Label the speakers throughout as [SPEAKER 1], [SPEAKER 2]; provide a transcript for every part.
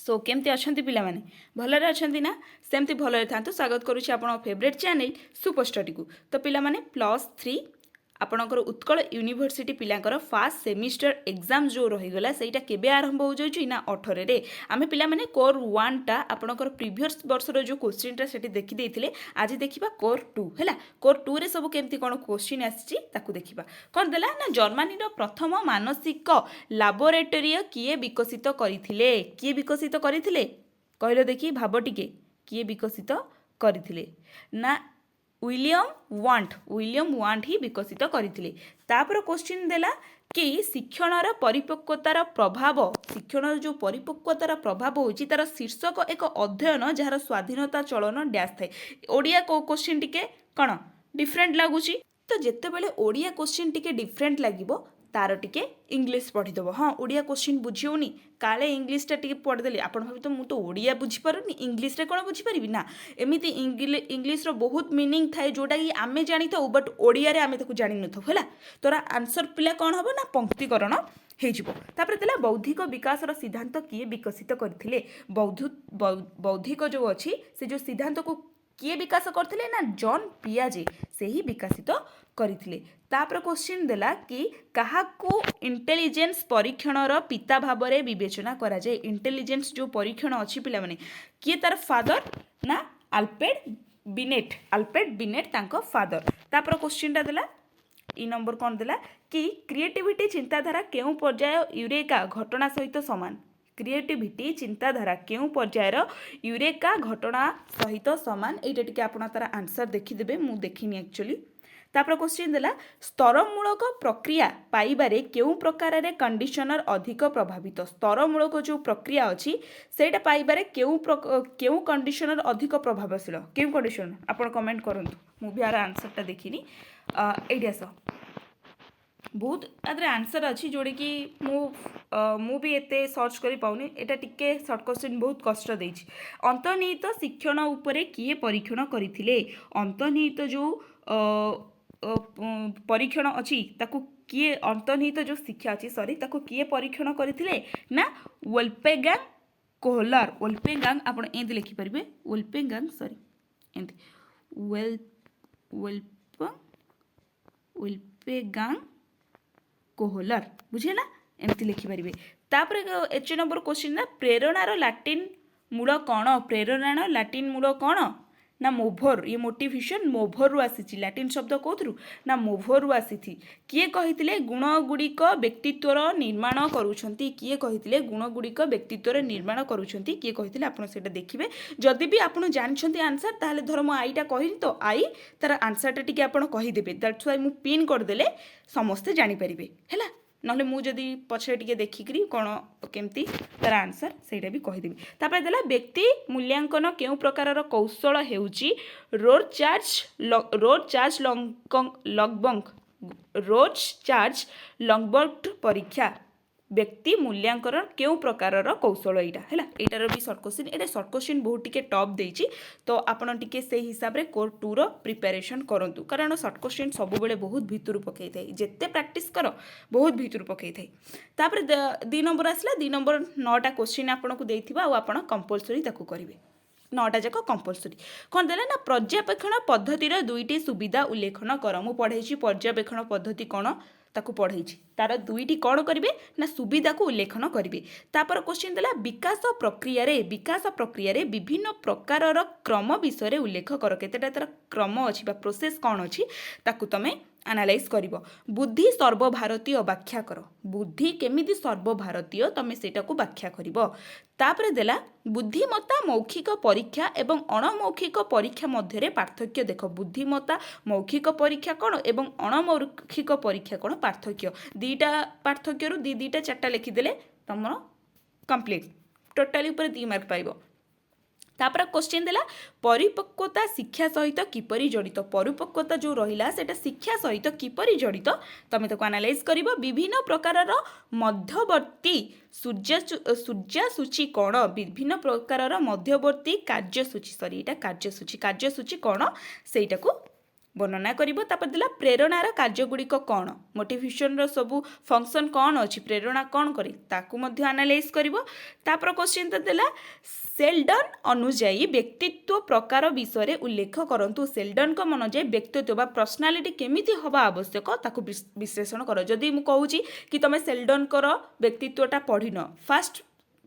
[SPEAKER 1] सो केमती अच्छा पिलाने भलरे अच्छा ना सेमती भलरे था स्वागत करुच्ची आप फेवरेट चैनल सुपर स्टडी को। तो पिलाने +3 आपणकर उत्कल यूनिवर्सिटी पिलांकर फास्ट सेमिस्टर एग्जाम जो रहीगला सेटा केबे आरंभ हो जाउची ना 18 रे। आमे पिलाने कोर 1 टा आपणकर प्रीवियस वर्षर जो क्वेश्चन टा सेठी देखि देथिले आज देखिबा कोर 2 हैला। कोर 2 रे सब केमती कोन क्वेश्चन आछि ताकू देखिबा। कोन देला ना जर्मनी रो प्रथम मानसिक लैबोरेटरी किए विकसित करिथिले किए विकसित करिथिले कहलो देखि भाव टिके किए विकसित करिथिले ना विलियम वांट ही विकसित करथिले। तापर क्वेश्चन देला कि शिक्षणर परिपक्वतार प्रभाव शिक्षणर जो परिपक्वतार प्रभाव होची तार शीर्षक एक अध्ययन जार स्वाधीनता चलन डैश थाए। ओडिया को क्वेश्चन टिके कण डिफरेंट लागुची तो जेते बेले ओडिया क्वेश्चन टिके डिफरेंट लागिबो तार टिके इंग्लिश पढ़ीदेव। हाँ ओडिया क्वेश्चन बुझीउनी काले इंग्लिशटा टिके पढ़ीदेली आपण भावी तो मुझे ओडिया बुझीपारुनी इंग्लिश रे कौन बुझीपारि ना एमती इंग्लिश रो बहुत मीनिंग थाए जोटा कि आमे जानी था बट ओडिया रे आमे ताकू जानि नथौ हैला। तोरा आंसर पिला कौन हबो ना पंक्तिकरण हेजिबो। तापर देला बौद्धिक विकास रो सिद्धांत किए विकसित करथिले बौद्धिक जो अछि से जो सिद्धांत को किए विकास करथिले ना जॉन पियाजे से ही विकसित करथिले। तापर क्वेश्चन देला कि काहाकू इंटेलिजेंस परीक्षणर पिता भाबरे विवेचना करा जाए। इंटेलिजेंस जो परीक्षण अछि पिला माने किए तार फादर ना अल्फ्रेड बिनेट तांको फादर। तापर क्वेश्चन टा देला ई नंबर कौन देला कि क्रिएटिविटी चिंताधारा केउ पर्याय यूरेका घटना सहित समान। क्रिएटिविटी चिंताधारा केउ पर्यायर यूरेका घटना सहित समान एटा टिके आपण तार आंसर देखिदेबे मु देखिनी एक्चुअली। तापर क्वेश्चन देला स्तरमूलक प्रक्रिया पाइबारे केउ प्रकार रे कंडीशनर अधिक प्रभावित। स्तरमूलक जो प्रक्रिया अछि सेटा पाइबारे केउ कंडीशनर अधिक प्रभावशील केउ कंडीशनर आपण कमेंट करंतु मु भी आर आंसर ता देखिनी एडियास बहुत आदरे आंसर अच्छी जोड़े कि मु भी एते सर्च करि पाउनी एटा टिके शॉर्ट क्वेश्चन बहुत कष्ट देछि। अंतर्निहित शिक्षण उपरे किए परीक्षण करिथिले अंतर्निहित जो परीक्षण अच्छी ताकू किए अंतर्निहित जो शिक्षा अच्छी सॉरी ताकू किए परीक्षण करथिले ना वोल्फगांग कोहलर। वोल्फगांग आपण एंती लिखि परिबे वोल्फगांग सॉरी एंती वोल्फगांग कोहलर बुझेला एमती लिखिपारे। तापर एच नंबर क्वेश्चन ना प्रेरणार लैटिन मूल कौन प्रेरणार लैटिन मूल कौन ना मोभर। ये मोटिवेशन मोभर रु आसी लैटिन शब्द कौथरु ना मोभर रु आसी किए कहिथिले गुण गुड़िक व्यक्तित्वर निर्माण करूछंती किए कहिथिले गुण गुड़िक व्यक्तित्वर निर्माण करूछंती किए कहिथिले आपण सेटा देखिबे। जदि भी आपण जानछंती आंसर ताहले धर मो आईटा कहिनी तो आई तार आंसरटा टिके आपण कहि देबे दैट्स व्हाई मु पिन कर देले समस्ते जानि परिबे हैला। नहले मु जदि पछे टिके देखिकरी कोन केमती तार आंसर सेटा भी कहि देबी। तापर देला व्यक्ति मूल्यांकन केउ प्रकारर कौशल हेउची रोज चार्ज लॉन्गबर्ट परीक्षा व्यक्ति मूल्यांकन केउ प्रकारर कौशल एटा हैला। एटार भी शॉर्ट क्वेश्चन एटा शॉर्ट क्वेश्चन बहुत टिके टॉप देछि तो आपण टिके से हिसाब रे कोर 2 रो प्रिपरेशन करंतु कारण शॉर्ट क्वेश्चन सब बेले बहुत भीतर पकई थाई जेते प्रैक्टिस करो बहुत भीतर पकई थाई। तापर 2 नंबर आसला 2 नंबर 9टा क्वेश्चन आपण को देथिबा आ आपण कंपलसरी ताकू करिवे 9टा जाक कंपलसरी कौन देला ना पर्यवेक्षण पद्धतिर 2टी सुविधा उल्लेखन कर। मु पढ़ाई पर्यवेक्षण पद्धति कौन ताकू पढ़ाई तार 2टी कौन करेंगे ना सुविधा को उल्लेखन करेंगे। तापर क्वेश्चन देला विकास प्रक्रिया रे विभिन्न प्रकार क्रम विषय उल्लेख कर केतेटा तार क्रम अच्छी प्रोसेस कौन अच्छी ताकू तमें एनालाइज करिवो। बुद्धि सर्वभारतीय व्याख्या कर बुद्धि केमिति सर्वभारतीय तमें सेटा को व्याख्या करिवो। तापर देला बुद्धिमत्ता मौखिक परीक्षा एवं अणमौखिक परीक्षा मध्य रे पार्थक्य देख। बुद्धिमत्ता मौखिक परीक्षा कौन एवं अणमौखिक परीक्षा कौन पार्थक्य दीटा पार्थक्य रु दीटा चारटा लिखिदेले तुम कंप्लीट टोटाली ऊपर 2 मार्क पाइबो। तापर क्वेश्चन देला परिपक्वता शिक्षा सहित किपरि जड़ित परिपक्वता जो रहिला सेटा शिक्षा सहित किपरि जड़ित तमे ताको एनालाइज करिवो। विभिन्न प्रकारर मध्यवर्ती सूची कौन विभिन्न प्रकारर मध्यवर्ती कार्यसूची सॉरी एटा कार्यसूची कौन सेटा को ବର୍ଣ୍ଣନା କରିବ। ତାପରେ ଦେଲା ପ୍ରେରଣାର କାର୍ଯ୍ୟଗୁଡ଼ିକ କ'ଣ, ମୋଟିଭେସନର ସବୁ ଫଙ୍କସନ୍ କ'ଣ ଅଛି, ପ୍ରେରଣା କ'ଣ କରେ ତାକୁ ମଧ୍ୟ ଆନାଲାଇଜ୍ କରିବ। ତାପରେ କ୍ୱେଶ୍ଚିନ୍ ତ ଦେଲା ସେଲ୍ଡନ୍ ଅନୁଯାୟୀ ବ୍ୟକ୍ତିତ୍ୱ ପ୍ରକାର ବିଷୟରେ ଉଲ୍ଲେଖ କରନ୍ତୁ। ସେଲ୍ଡନ୍ଙ୍କ ଅନୁଯାୟୀ ବ୍ୟକ୍ତିତ୍ୱ ବା ପର୍ସନାଲିଟି କେମିତି ହେବା ଆବଶ୍ୟକ ତାକୁ ବିଶ୍ଳେଷଣ କର। ଯଦି ମୁଁ କହୁଛି କି ତୁମେ ସେଲ୍ଡନ୍ଙ୍କର ବ୍ୟକ୍ତିତ୍ୱଟା ପଢ଼ିନ, ଫାଷ୍ଟ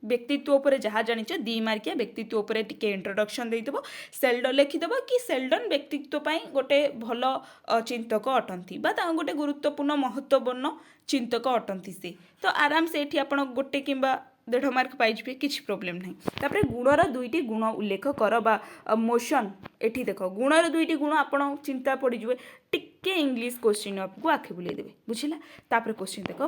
[SPEAKER 1] ବ୍ୟକ୍ତିତ୍ୱ ଉପରେ ଯାହା ଜାଣିଛ 2 ମାର୍କିଆ ବ୍ୟକ୍ତିତ୍ୱ ଉପରେ ଟିକେ ଇଣ୍ଟ୍ରୋଡକ୍ସନ୍ ଦେଇଦେବ, ସେଲ୍ଡନ୍ ଲେଖିଦେବ କି ସେଲ୍ଡନ୍ ବ୍ୟକ୍ତିତ୍ୱ ପାଇଁ ଗୋଟେ ଭଲ ଚିନ୍ତକ ଅଟନ୍ତି ବା ତାଙ୍କ ଗୋଟେ ଗୁରୁତ୍ୱପୂର୍ଣ୍ଣ ମହତ୍ତ୍ୱପୂର୍ଣ୍ଣ ଚିନ୍ତକ ଅଟନ୍ତି ସେ। ତ ଆରାମସେ ଏଠି ଆପଣ 1 କିମ୍ବା 1.5 ମାର୍କ ପାଇଯିବେ, କିଛି ପ୍ରୋବ୍ଲେମ୍ ନାହିଁ। ତାପରେ ଗୁଣର 2ଟି ଗୁଣ ଉଲ୍ଲେଖ କର ବା ମୋସନ୍, ଏଠି ଦେଖ ଗୁଣର 2ଟି ଗୁଣ ଆପଣ ଚିନ୍ତା ପଡ଼ିଯିବେ, ଟିକେ ଇଂଲିଶ କ୍ୱେଶ୍ଚିନ୍ ଆପଣଙ୍କୁ ଆଖି ବୁଲେଇ ଦେବେ, ବୁଝିଲା। ତାପରେ କ୍ୱେଶ୍ଚିନ୍ ଦେଖ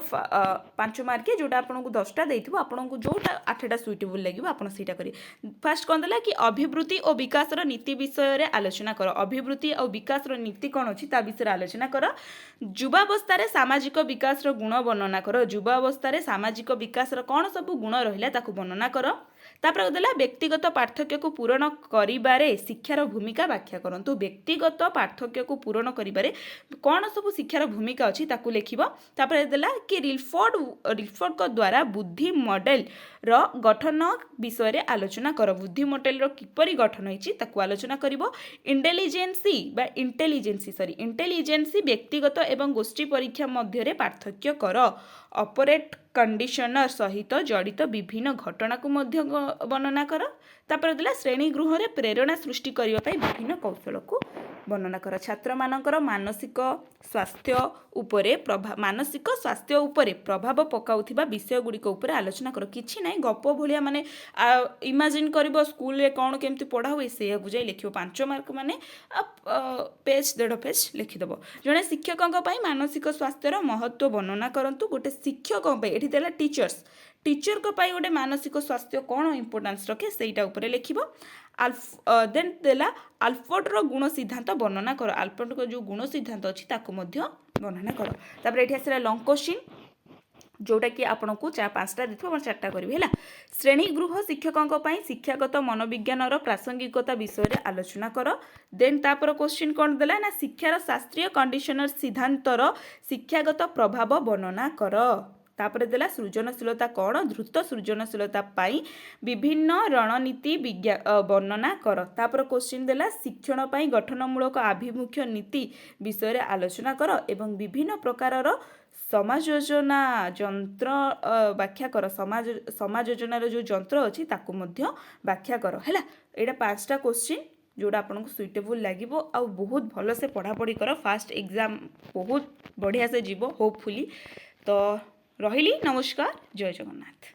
[SPEAKER 1] 5 ମାର୍କିଆ ଯେଉଁଟା ଆପଣଙ୍କୁ 10ଟା ଦେଇଥିବ, ଆପଣଙ୍କୁ ଯେଉଁଟା 8ଟା ସୁଇଟେବୁଲ୍ ଲାଗିବ ଆପଣ ସେଇଟା କରିବେ। ଫାଷ୍ଟ କ'ଣ ଦେଲା କି ଅଭିବୃଦ୍ଧି ଓ ବିକାଶର ନୀତି ବିଷୟରେ ଆଲୋଚନା କର। ଅଭିବୃଦ୍ଧି ଆଉ ବିକାଶର ନୀତି କ'ଣ ଅଛି ତା ବିଷୟରେ ଆଲୋଚନା କର। ଯୁବାବସ୍ଥାରେ ସାମାଜିକ ବିକାଶର ଗୁଣ ବର୍ଣ୍ଣନା କର। ଯୁବାବସ୍ଥାରେ ସାମାଜିକ ବିକାଶର କ'ଣ ସବୁ ଗୁଣ ରହିଲା ତାକୁ ବର୍ଣ୍ଣନା କର। ତାପରେ ଦେଲା ବ୍ୟକ୍ତିଗତ ପାର୍ଥକ୍ୟକୁ ପୂରଣ କରିବାରେ ଶିକ୍ଷାର ଭୂମିକା ବ୍ୟାଖ୍ୟା କରନ୍ତୁ। ବ୍ୟକ୍ତିଗତ ପାର୍ଥକ୍ୟକୁ ପୂରଣ କରିବାରେ କ'ଣ ସବୁ ଶିକ୍ଷାର ଭୂମିକା ଅଛି ତାକୁ ଲେଖିବ। ତାପରେ ଦେଲା କି ରିଲଫୋର୍ଡଙ୍କ ଦ୍ୱାରା ବୁଦ୍ଧି ମଡେଲର ଗଠନ ବିଷୟରେ ଆଲୋଚନା କର। ବୁଦ୍ଧି ମଡେଲର କିପରି ଗଠନ ହେଇଛି ତାକୁ ଆଲୋଚନା କରିବ। ଇଣ୍ଟେଲିଜେନ୍ସି ବ୍ୟକ୍ତିଗତ ଏବଂ ଗୋଷ୍ଠୀ ପରୀକ୍ଷା ମଧ୍ୟରେ ପାର୍ଥକ୍ୟ କର। ଅପରେଟ୍ କଣ୍ଡିସନର ସହିତ ଜଡ଼ିତ ବିଭିନ୍ନ ଘଟଣାକୁ ମଧ୍ୟ ବର୍ଣ୍ଣନା କର। ତାପରେ ଦେଲା ଶ୍ରେଣୀ ଗୃହରେ ପ୍ରେରଣା ସୃଷ୍ଟି କରିବା ପାଇଁ ବିଭିନ୍ନ କୌଶଳକୁ ବର୍ଣ୍ଣନା କର। ଛାତ୍ରମାନଙ୍କର ମାନସିକ ସ୍ୱାସ୍ଥ୍ୟ ଉପରେ ପ୍ରଭାବ ପକାଉଥିବା ବିଷୟଗୁଡ଼ିକ ଉପରେ ଆଲୋଚନା କର। କିଛି ନାହିଁ, ଗପ ଭଳିଆ ମାନେ ଇମାଜିନ୍ କରିବ ସ୍କୁଲରେ କ'ଣ କେମିତି ପଢ଼ା ହୁଏ ସେଇଆକୁ ଯାଇ ଲେଖିବ। 5 ମାର୍କ ମାନେ ପେଜ୍ 1.5 ପେଜ୍ ଲେଖିଦେବ। ଜଣେ ଶିକ୍ଷକଙ୍କ ପାଇଁ ମାନସିକ ସ୍ୱାସ୍ଥ୍ୟର ମହତ୍ତ୍ୱ ବର୍ଣ୍ଣନା କରନ୍ତୁ। ଗୋଟେ ଶିକ୍ଷକଙ୍କ ପାଇଁ, ଏଠି ଦେଲା ଟିଚର୍ଙ୍କ ପାଇଁ ଗୋଟେ ମାନସିକ ସ୍ୱାସ୍ଥ୍ୟ କ'ଣ ଇମ୍ପୋର୍ଟାନ୍ସ ରଖେ ସେଇଟା ଉପରେ ଲେଖିବ। ଦେନ୍ ଦେଲା ଆଲଫୋର୍ଡର ଗୁଣ ସିଦ୍ଧାନ୍ତ ବର୍ଣ୍ଣନା କର। ଆଲଫୋର୍ଡଙ୍କ ଯେଉଁ ଗୁଣ ସିଦ୍ଧାନ୍ତ ଅଛି ତାକୁ ମଧ୍ୟ ବର୍ଣ୍ଣନା କର। ତାପରେ ଏଠି ଆସିଲା ଲଙ୍ଗ କ୍ୱେଶ୍ଚିନ୍, ଯେଉଁଟାକି ଆପଣଙ୍କୁ 5ଟା ଦେଇଥିବ, ଆପଣ 4ଟା କରିବେ ହେଲା। ଶ୍ରେଣୀ ଗୃହ ଶିକ୍ଷକଙ୍କ ପାଇଁ ଶିକ୍ଷାଗତ ମନୋବିଜ୍ଞାନର ପ୍ରାସଙ୍ଗିକତା ବିଷୟରେ ଆଲୋଚନା କର। ଦେନ୍ ତାପରେ କ୍ୱେଶ୍ଚିନ୍ କ'ଣ ଦେଲା ନା ଶିକ୍ଷାର ଶାସ୍ତ୍ରୀୟ କଣ୍ଡିସନର ସିଦ୍ଧାନ୍ତର ଶିକ୍ଷାଗତ ପ୍ରଭାବ ବର୍ଣ୍ଣନା କର। ତାପରେ ଦେଲା ସୃଜନଶୀଳତା କ'ଣ, ଦ୍ରୁତ ସୃଜନଶୀଳତା ପାଇଁ ବିଭିନ୍ନ ରଣନୀତି ବର୍ଣ୍ଣନା କର। ତାପରେ କ୍ୱେଶ୍ଚିନ୍ ଦେଲା ଶିକ୍ଷଣ ପାଇଁ ଗଠନମୂଳକ ଆଭିମୁଖ୍ୟ ନୀତି ବିଷୟରେ ଆଲୋଚନା କର ଏବଂ ବିଭିନ୍ନ ପ୍ରକାରର ସମାଯୋଜନା ଯନ୍ତ୍ର ବ୍ୟାଖ୍ୟା କର। ସମାଯୋଜନାର ଯେଉଁ ଯନ୍ତ୍ର ଅଛି ତାକୁ ମଧ୍ୟ ବ୍ୟାଖ୍ୟା କର ହେଲା। ଏଇଟା 5ଟା କ୍ୱେଶ୍ଚିନ୍ ଯେଉଁଟା ଆପଣଙ୍କୁ ସୁଇଟେବୁଲ୍ ଲାଗିବ। ଆଉ ବହୁତ ଭଲସେ ପଢ଼ାପଢ଼ି କର, ଫାଷ୍ଟ ଏକ୍ଜାମ୍ ବହୁତ ବଢ଼ିଆ ସେ ଯିବ ହୋପଫୁଲି। ତ ରହିଲି, ନମସ୍କାର, ଜୟ ଜଗନ୍ନାଥ।